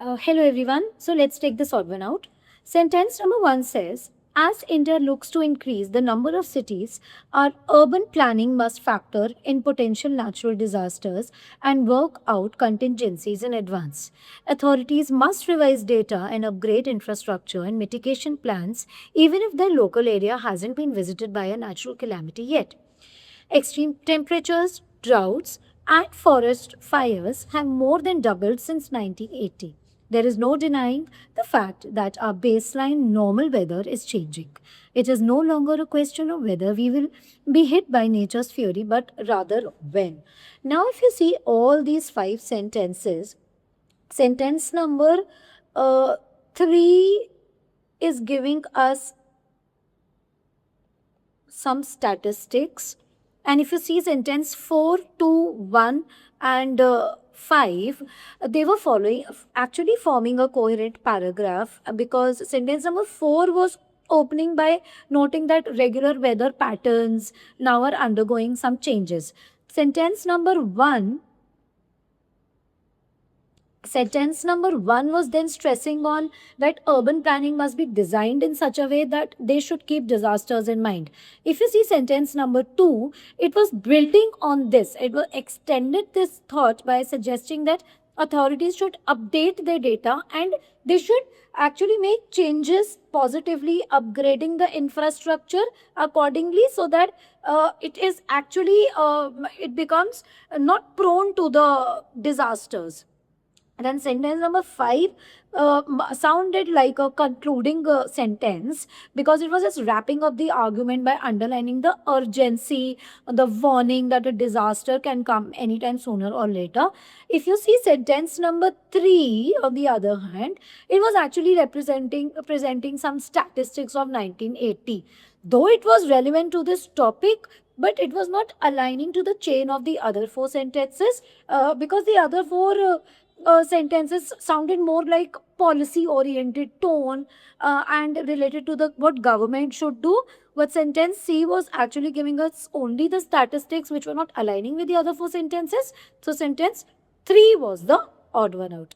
Hello everyone. So let's take this odd one out. Sentence number one says, as India looks to increase the number of cities, our urban planning must factor in potential natural disasters and work out contingencies in advance. Authorities must revise data and upgrade infrastructure and mitigation plans even if their local area hasn't been visited by a natural calamity yet. Extreme temperatures, droughts, and forest fires have more than doubled since 1980. There is no denying the fact that our baseline normal weather is changing. It is no longer a question of whether we will be hit by nature's fury, but rather when. Now, if you see all these five sentences, sentence number uh, 3 is giving us some statistics. And if you see sentence 4, 2, 1, and 5, they were following, actually forming a coherent paragraph because sentence number 4 was opening by noting that regular weather patterns now are undergoing some changes. Sentence number one was then stressing on that urban planning must be designed in such a way that they should keep disasters in mind. If you see sentence number two, it was building on this. It was extended this thought by suggesting that authorities should update their data and they should actually make changes positively, upgrading the infrastructure accordingly so that it becomes not prone to the disasters. And then sentence number 5 sounded like a concluding sentence because it was just wrapping up the argument by underlining the urgency, the warning that a disaster can come anytime sooner or later. If you see sentence number 3, on the other hand, it was actually presenting some statistics of 1980. Though it was relevant to this topic, but it was not aligning to the chain of the other four sentences because the other four sentences sounded more like policy oriented tone and related to the what government should do, but sentence C was actually giving us only the statistics which were not aligning with the other four sentences. So sentence 3 was the odd one out.